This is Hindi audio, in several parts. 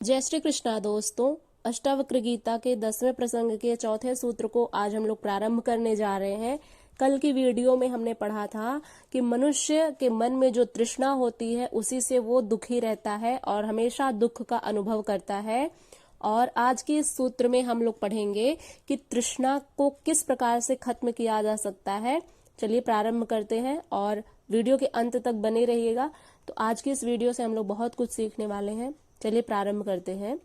जय श्री कृष्णा दोस्तों। अष्टावक्र गीता के 10वें प्रसंग के चौथे सूत्र को आज हम लोग प्रारंभ करने जा रहे हैं। कल की वीडियो में हमने पढ़ा था कि मनुष्य के मन में जो तृष्णा होती है उसी से वो दुखी रहता है और हमेशा दुख का अनुभव करता है। और आज के इस सूत्र में हम लोग पढ़ेंगे कि तृष्णा को किस प्रकार से खत्म किया जा सकता है। चलिए प्रारंभ करते हैं और वीडियो के अंत तक बने रहिएगा। तो आज की इस वीडियो से हम लोग बहुत कुछ सीखने वाले हैं। चलिए प्रारंभ करते हैं।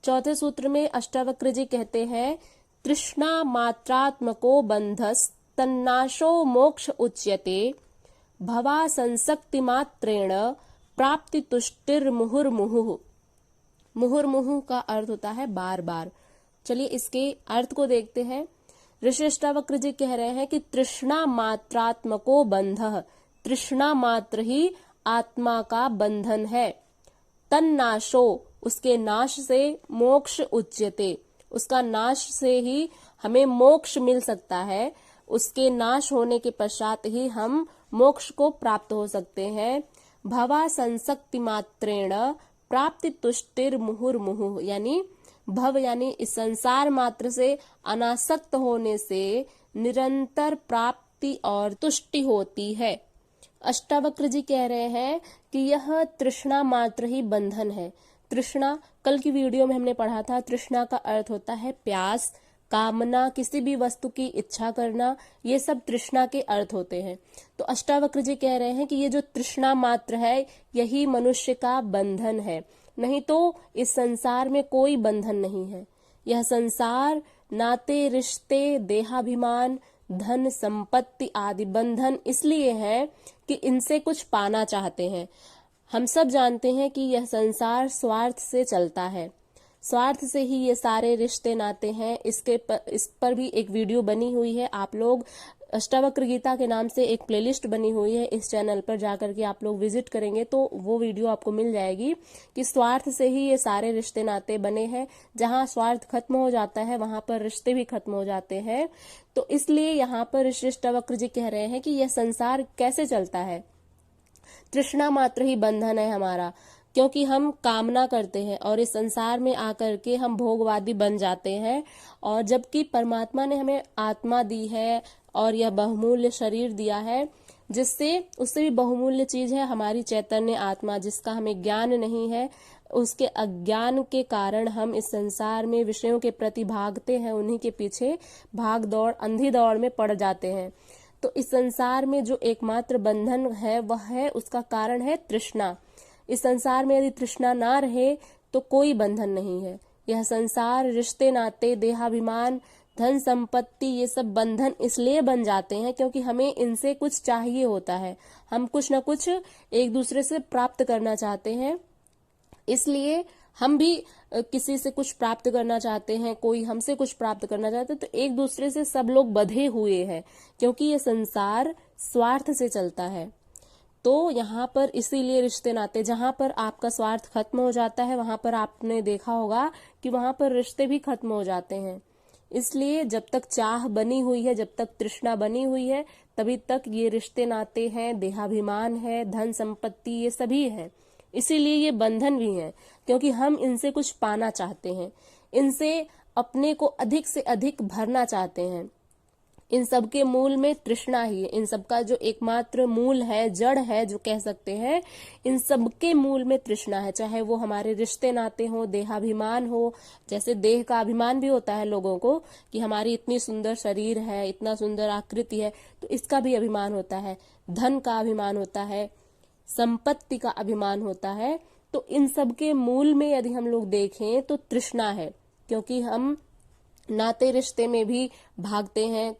चौथे सूत्र में अष्टावक्र जी कहते हैं, तृष्णा मात्रात्मको बंधस तन्नाशो मोक्ष उच्यते, भवा संसक्ति मात्रेण प्राप्ति तुष्टिर मुहुर्मुहुः। मुहुर्मुहुः का अर्थ होता है बार बार। चलिए इसके अर्थ को देखते हैं। ऋषि अष्टावक्र जी कह रहे हैं कि तृष्णा मात्रात्मको बंधः, तृष्णा मात्र ही आत्मा का बंधन है। तन्नाशो, उसके नाश से, मोक्ष उच्यते, उसका नाश से ही हमें मोक्ष मिल सकता है। उसके नाश होने के पश्चात ही हम मोक्ष को प्राप्त हो सकते हैं। भवा संसक्ति मात्रेण प्राप्ति तुष्टिर मुहुर्मुहुः, यानी भव यानी इस संसार मात्र से अनासक्त होने से निरंतर प्राप्ति और तुष्टि होती है। अष्टावक्र जी कह रहे हैं कि यह तृष्णा मात्र ही बंधन है। तृष्णा, कल की वीडियो में हमने पढ़ा था, तृष्णा का अर्थ होता है प्यास, कामना, किसी भी वस्तु की इच्छा करना, ये सब तृष्णा के अर्थ होते हैं। तो अष्टावक्र जी कह रहे हैं कि ये जो तृष्णा मात्र है यही मनुष्य का बंधन है, नहीं तो इस संसार में कोई बंधन नहीं है। यह संसार नाते, रिश्ते, देहाभिमान, धन, संपत्ति आदि बंधन इसलिए है कि इनसे कुछ पाना चाहते हैं। हम सब जानते हैं कि यह संसार स्वार्थ से चलता है, स्वार्थ से ही ये सारे रिश्ते नाते हैं। इस पर भी एक वीडियो बनी हुई है। आप लोग अष्टावक्र गीता के नाम से एक प्लेलिस्ट बनी हुई है, इस चैनल पर जाकर के आप लोग विजिट करेंगे तो वो वीडियो आपको मिल जाएगी कि स्वार्थ से ही ये सारे रिश्ते नाते बने हैं। जहां स्वार्थ खत्म हो जाता है वहां पर रिश्ते भी खत्म हो जाते हैं। तो इसलिए यहाँ पर ऋषि अष्टावक्र जी कह रहे हैं कि यह संसार कैसे चलता है। तृष्णा मात्र ही बंधन है हमारा, क्योंकि हम कामना करते हैं और इस संसार में आकर के हम भोगवादी बन जाते हैं। और जबकि परमात्मा ने हमें आत्मा दी है और यह बहुमूल्य शरीर दिया है, जिससे उससे भी बहुमूल्य चीज है हमारी चैतन्य आत्मा, जिसका हमें ज्ञान नहीं है। उसके अज्ञान के कारण हम इस संसार में विषयों के प्रति भागते हैं, उन्हीं के पीछे भाग दौड़, अंधी दौड़ में पड़ जाते हैं। तो इस संसार में जो एकमात्र बंधन है वह है, उसका कारण है तृष्णा। इस संसार में यदि तृष्णा ना रहे तो कोई बंधन नहीं है। यह संसार रिश्ते नाते, देहाभिमान, धन संपत्ति, ये सब बंधन इसलिए बन जाते हैं क्योंकि हमें इनसे कुछ चाहिए होता है। हम कुछ न कुछ एक दूसरे से प्राप्त करना चाहते हैं, इसलिए हम भी किसी से कुछ प्राप्त करना चाहते हैं, कोई हमसे कुछ प्राप्त करना चाहते हैं। तो एक दूसरे से सब लोग बंधे हुए हैं क्योंकि ये संसार स्वार्थ से चलता है। तो यहाँ पर इसीलिए रिश्ते नाते, जहां पर आपका स्वार्थ खत्म हो जाता है वहां पर आपने देखा होगा कि वहां पर रिश्ते भी खत्म हो जाते हैं। इसलिए जब तक चाह बनी हुई है, जब तक तृष्णा बनी हुई है, तभी तक ये रिश्ते नाते हैं, देहाभिमान है, धन संपत्ति, ये सभी है। इसीलिए ये बंधन भी है क्योंकि हम इनसे कुछ पाना चाहते हैं, इनसे अपने को अधिक से अधिक भरना चाहते हैं। इन सब के मूल में तृष्णा ही है। इन सब का जो एकमात्र मूल है, जड़ है जो कह सकते हैं, इन सब के मूल में तृष्णा है। चाहे वो हमारे रिश्ते नाते हो, देहाभिमान हो, जैसे देह का अभिमान भी होता है लोगों को कि हमारी इतनी सुंदर शरीर है, इतना सुंदर आकृति है, तो इसका भी अभिमान होता है। धन का अभिमान होता है, संपत्ति का अभिमान होता है। तो इन सब के मूल में यदि हम लोग देखें तो तृष्णा है, क्योंकि हम नाते रिश्ते में भी भागते हैं।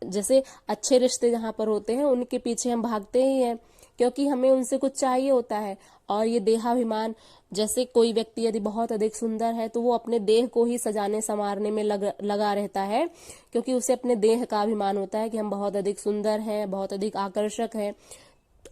जैसे अच्छे रिश्ते जहां पर होते हैं उनके पीछे हम भागते ही हैं क्योंकि हमें उनसे कुछ चाहिए होता है। और ये देहाभिमान, जैसे कोई व्यक्ति यदि बहुत अधिक सुंदर है तो वो अपने देह को ही सजाने संवारने में लगा रहता है, क्योंकि उसे अपने देह का अभिमान होता है कि हम बहुत अधिक सुंदर हैं, बहुत अधिक आकर्षक हैं।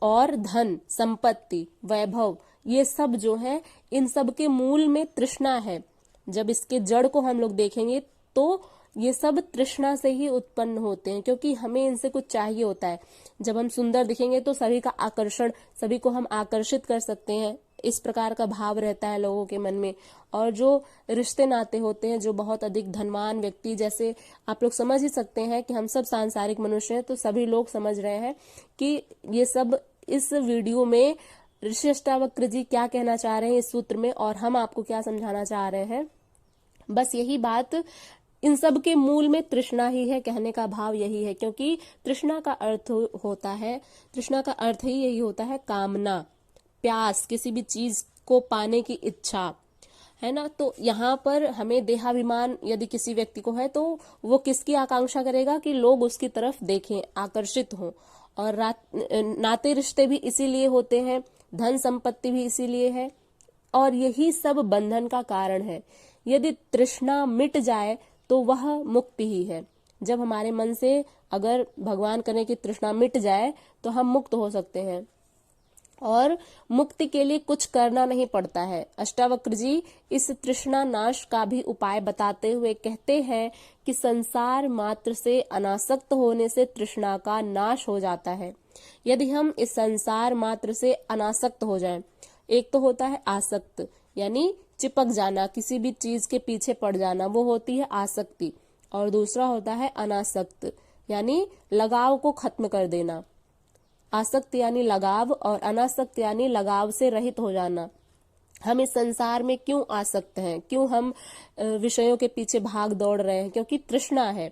और धन, संपत्ति, वैभव, ये सब जो है, इन सब के मूल में तृष्णा है। जब इसके जड़ को हम लोग देखेंगे तो ये सब तृष्णा से ही उत्पन्न होते हैं, क्योंकि हमें इनसे कुछ चाहिए होता है। जब हम सुंदर दिखेंगे तो सभी का आकर्षण, सभी को हम आकर्षित कर सकते हैं, इस प्रकार का भाव रहता है लोगों के मन में। और जो रिश्ते नाते होते हैं, जो बहुत अधिक धनवान व्यक्ति, जैसे आप लोग समझ ही सकते हैं कि हम सब सांसारिक मनुष्य हैं, तो सभी लोग समझ रहे हैं कि ये सब इस वीडियो में ऋषि अष्टावक्र जी क्या कहना चाह रहे हैं इस सूत्र में, और हम आपको क्या समझाना चाह रहे हैं। बस यही बात, इन सब के मूल में तृष्णा ही है, कहने का भाव यही है। क्योंकि तृष्णा का अर्थ होता है, तृष्णा का अर्थ ही यही होता है कामना, प्यास, किसी भी चीज को पाने की इच्छा, है ना। तो यहाँ पर हमें देहाभिमान यदि किसी व्यक्ति को है तो वो किसकी आकांक्षा करेगा कि लोग उसकी तरफ देखें, आकर्षित हों। और नाते रिश्ते भी इसीलिए होते हैं, धन संपत्ति भी इसीलिए है, और यही सब बंधन का कारण है। यदि तृष्णा मिट जाए तो वह मुक्ति ही है। जब हमारे मन से अगर भगवान करे कि तृष्णा मिट जाए तो हम मुक्त हो सकते हैं, और मुक्ति के लिए कुछ करना नहीं पड़ता है। अष्टावक्र जी इस तृष्णा नाश का भी उपाय बताते हुए कहते हैं कि संसार मात्र से अनासक्त होने से तृष्णा का नाश हो जाता है। यदि हम इस संसार मात्र से अनासक्त हो जाएं, एक तो होता है आसक्त, यानी चिपक जाना, किसी भी चीज के पीछे पड़ जाना, वो होती है आसक्ति। और दूसरा होता है अनासक्त, यानी लगाव को खत्म कर देना। आसक्त यानी लगाव, और अनासक्त यानी लगाव से रहित हो जाना। हम इस संसार में क्यों आसक्त हैं, क्यों हम विषयों के पीछे भाग दौड़ रहे हैं? क्योंकि तृष्णा है।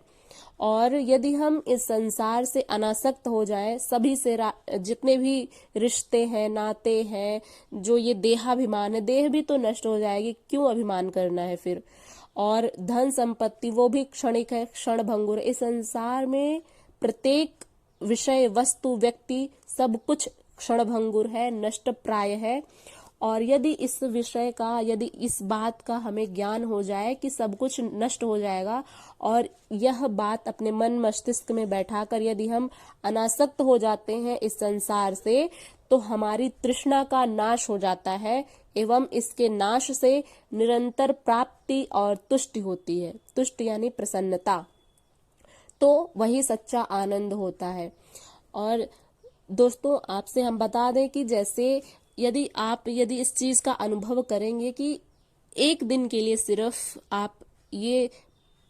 और यदि हम इस संसार से अनासक्त हो जाएं, सभी से जितने भी रिश्ते हैं, नाते हैं, जो ये देहाभिमान है, देह भी तो नष्ट हो जाएगी, क्यों अभिमान करना है फिर? और धन संपत्ति वो भी क्षणिक है, क्षण भंगुर है। इस संसार में प्रत्येक विषय, वस्तु, व्यक्ति, सब कुछ क्षणभंगुर है, नष्ट प्राय है। और यदि इस विषय का, यदि इस बात का हमें ज्ञान हो जाए कि सब कुछ नष्ट हो जाएगा, और यह बात अपने मन मस्तिष्क में बैठाकर यदि हम अनासक्त हो जाते हैं इस संसार से, तो हमारी तृष्णा का नाश हो जाता है, एवं इसके नाश से निरंतर प्राप्ति और तुष्टि होती है। तुष्टि यानी प्रसन्नता, तो वही सच्चा आनंद होता है। और दोस्तों, आपसे हम बता दें कि जैसे यदि इस चीज का अनुभव करेंगे कि एक दिन के लिए सिर्फ आप ये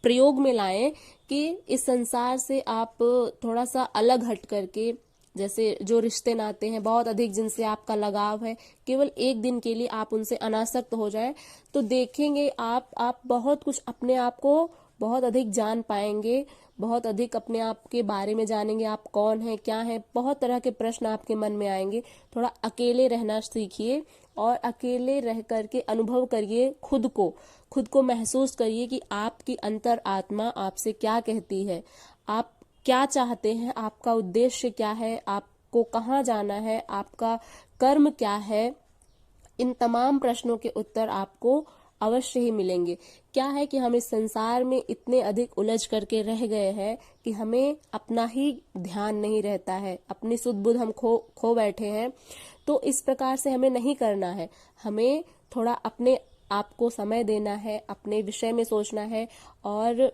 प्रयोग में लाएं कि इस संसार से आप थोड़ा सा अलग हट करके, जैसे जो रिश्ते नाते हैं बहुत अधिक, जिनसे आपका लगाव है, केवल एक दिन के लिए आप उनसे अनासक्त हो जाएं, तो देखेंगे आप बहुत कुछ अपने आप को बहुत अधिक जान पाएंगे, बहुत अधिक अपने आप के बारे में जानेंगे, आप कौन हैं, क्या हैं, बहुत तरह के प्रश्न आपके मन में आएंगे। थोड़ा अकेले रहना सीखिए, और अकेले रह करके अनुभव करिए, खुद को महसूस करिए कि आपकी अंतर आत्मा आपसे क्या कहती है, आप क्या चाहते हैं, आपका उद्देश्य क्या है, आपको कहाँ जाना है, आपका कर्म क्या है। इन तमाम प्रश्नों के उत्तर आपको अवश्य ही मिलेंगे। क्या है कि हम इस संसार में इतने अधिक उलझ करके रह गए हैं कि हमें अपना ही ध्यान नहीं रहता है, अपनी सुध बुध हम खो बैठे हैं। तो इस प्रकार से हमें नहीं करना है, हमें थोड़ा अपने आप को समय देना है, अपने विषय में सोचना है, और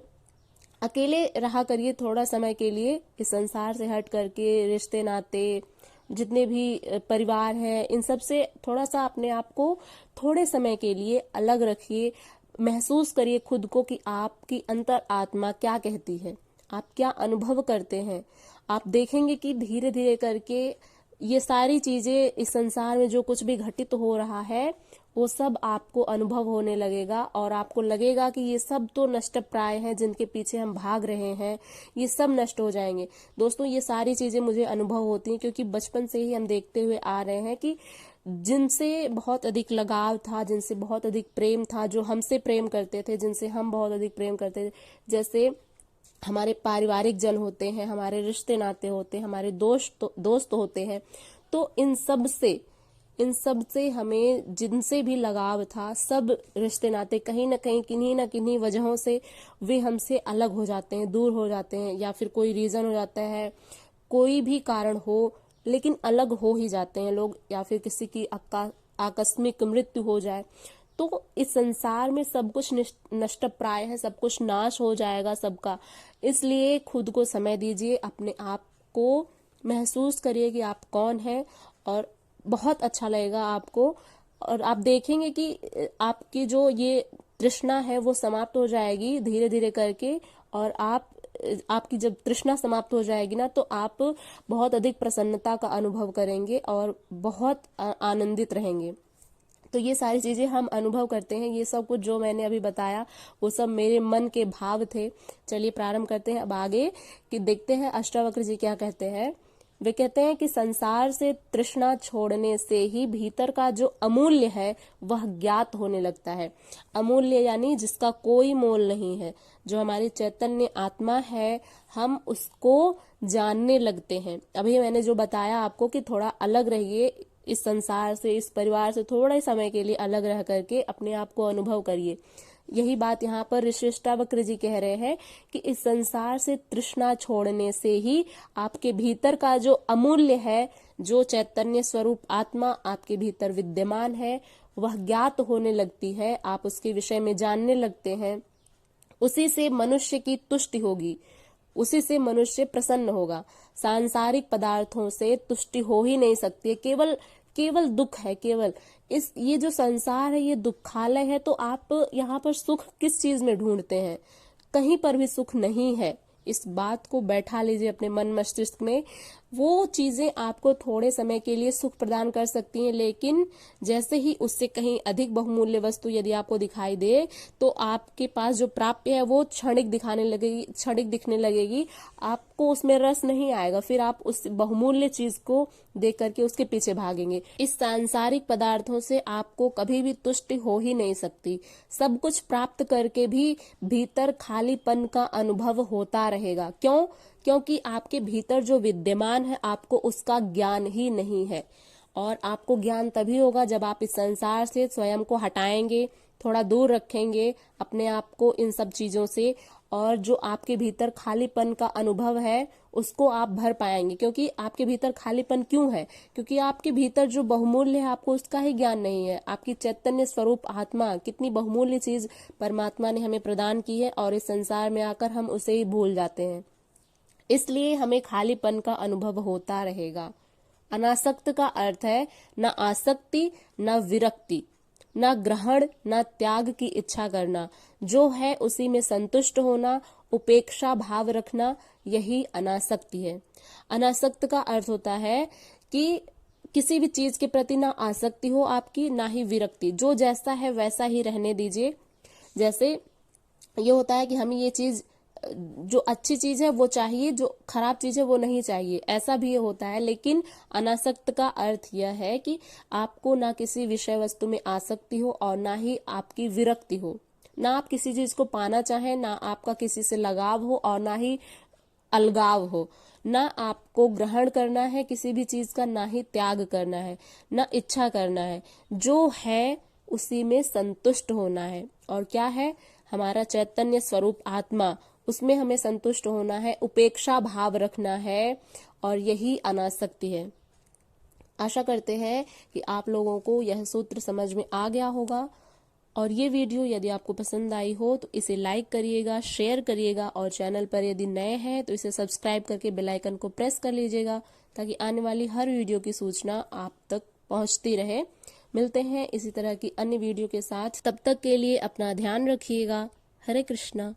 अकेले रहा करिए थोड़ा समय के लिए, इस संसार से हट करके रिश्ते नाते, जितने भी परिवार है, इन सब से थोड़ा सा अपने आप को थोड़े समय के लिए अलग रखिए। महसूस करिए खुद को कि आपकी अंतर आत्मा क्या कहती है, आप क्या अनुभव करते हैं। आप देखेंगे कि धीरे धीरे करके ये सारी चीजें, इस संसार में जो कुछ भी घटित हो रहा है, वो सब आपको अनुभव होने लगेगा, और आपको लगेगा कि ये सब तो नष्ट प्राय हैं, जिनके पीछे हम भाग रहे हैं, ये सब नष्ट हो जाएंगे। दोस्तों, ये सारी चीजें मुझे अनुभव होती हैं, क्योंकि बचपन से ही हम देखते हुए आ रहे हैं कि जिनसे बहुत अधिक लगाव था, जिनसे बहुत अधिक प्रेम था, जो हमसे प्रेम करते थे, जिनसे हम बहुत अधिक प्रेम करते थे, जैसे हमारे पारिवारिक जन होते हैं, हमारे रिश्ते नाते होते हैं, हमारे दोस्त होते हैं, तो इन सब से हमें जिनसे भी लगाव था, सब रिश्ते नाते कहीं ना किन्हीं वजहों से वे हमसे अलग हो जाते हैं, दूर हो जाते हैं, या फिर कोई रीजन हो जाता है, कोई भी कारण हो, लेकिन अलग हो ही जाते हैं लोग, या फिर किसी की आकस्मिक मृत्यु हो जाए, तो इस संसार में सब कुछ नष्ट प्राय है, सब कुछ नाश हो जाएगा सबका। इसलिए खुद को समय दीजिए, अपने आप को महसूस करिए कि आप कौन हैं, और बहुत अच्छा लगेगा आपको। और आप देखेंगे कि आपकी जो ये तृष्णा है वो समाप्त हो जाएगी धीरे धीरे करके, और आपकी जब तृष्णा समाप्त हो जाएगी ना, तो आप बहुत अधिक प्रसन्नता का अनुभव करेंगे और बहुत आनंदित रहेंगे। तो ये सारी चीजें हम अनुभव करते हैं। ये सब कुछ जो मैंने अभी बताया वो सब मेरे मन के भाव थे। चलिए प्रारंभ करते हैं अब आगे कि देखते हैं अष्टावक्र जी क्या कहते हैं। वे कहते हैं कि संसार से तृष्णा छोड़ने से ही भीतर का जो अमूल्य है वह ज्ञात होने लगता है। अमूल्य यानी जिसका कोई मोल नहीं है, जो हमारी चैतन्य आत्मा है, हम उसको जानने लगते हैं। अभी मैंने जो बताया आपको कि थोड़ा अलग रहिए, इस संसार से, इस परिवार से थोड़े समय के लिए अलग रह करके अपने आप को अनुभव करिए। यही बात यहाँ पर ऋषि अष्टावक्र जी कह रहे हैं कि इस संसार से तृष्णा छोड़ने से ही आपके भीतर का जो अमूल्य है, जो चैतन्य स्वरूप आत्मा आपके भीतर विद्यमान है, वह ज्ञात होने लगती है। आप उसके विषय में जानने लगते हैं। उसी से मनुष्य की तुष्टि होगी, उसी से मनुष्य प्रसन्न होगा। सांसारिक पदार्थों से तुष्टि हो ही नहीं सकती है। केवल दुख है। केवल ये जो संसार है ये दुखालय है। तो आप यहाँ पर सुख किस चीज में ढूंढते हैं? कहीं पर भी सुख नहीं है। इस बात को बैठा लीजिए अपने मन मस्तिष्क में। वो चीजें आपको थोड़े समय के लिए सुख प्रदान कर सकती हैं, लेकिन जैसे ही उससे कहीं अधिक बहुमूल्य वस्तु यदि आपको दिखाई दे तो आपके पास जो प्राप्य है वो क्षणिक दिखने लगेगी। आपको उसमें रस नहीं आएगा, फिर आप उस बहुमूल्य चीज को देख करके उसके पीछे भागेंगे। इस सांसारिक पदार्थों से आपको कभी भी तुष्टि हो ही नहीं सकती। सब कुछ प्राप्त करके भी भीतर खालीपन का अनुभव होता रहेगा। क्यों? क्योंकि आपके भीतर जो विद्यमान है आपको उसका ज्ञान ही नहीं है। और आपको ज्ञान तभी होगा जब आप इस संसार से स्वयं को हटाएंगे, थोड़ा दूर रखेंगे अपने आप को इन सब चीजों से, और जो आपके भीतर खालीपन का अनुभव है उसको आप भर पाएंगे। क्योंकि आपके भीतर खालीपन क्यों है? क्योंकि आपके भीतर जो बहुमूल्य है आपको उसका ही ज्ञान नहीं है। आपकी चैतन्य स्वरूप आत्मा कितनी बहुमूल्य चीज परमात्मा ने हमें प्रदान की है, और इस संसार में आकर हम उसे ही भूल जाते हैं। इसलिए हमें खालीपन का अनुभव होता रहेगा। अनासक्त का अर्थ है न आसक्ति, न विरक्ति, न ग्रहण, न त्याग की इच्छा करना। जो है उसी में संतुष्ट होना, उपेक्षा भाव रखना, यही अनासक्ति है। अनासक्त का अर्थ होता है कि किसी भी चीज के प्रति ना आसक्ति हो आपकी, ना ही विरक्ति। जो जैसा है वैसा ही रहने दीजिए। जैसे ये होता है कि हमें ये चीज, जो अच्छी चीज है वो चाहिए, जो खराब चीज है वो नहीं चाहिए, ऐसा भी ये होता है। लेकिन अनासक्त का अर्थ यह है कि आपको ना किसी विषय वस्तु में आसक्ति हो और ना ही आपकी विरक्ति हो। ना आप किसी चीज को पाना चाहें, ना आपका किसी से लगाव हो और ना ही अलगाव हो। ना आपको ग्रहण करना है किसी भी चीज का, ना ही त्याग करना है, ना इच्छा करना है। जो है उसी में संतुष्ट होना है। और क्या है? हमारा चैतन्य स्वरूप आत्मा, उसमें हमें संतुष्ट होना है, उपेक्षा भाव रखना है, और यही अनासक्ति है। आशा करते हैं कि आप लोगों को यह सूत्र समझ में आ गया होगा। और ये वीडियो यदि आपको पसंद आई हो तो इसे लाइक करिएगा, शेयर करिएगा, और चैनल पर यदि नए हैं तो इसे सब्सक्राइब करके बेल आइकन को प्रेस कर लीजिएगा, ताकि आने वाली हर वीडियो की सूचना आप तक पहुंचती रहे। मिलते हैं इसी तरह की अन्य वीडियो के साथ। तब तक के लिए अपना ध्यान रखिएगा। हरे कृष्णा।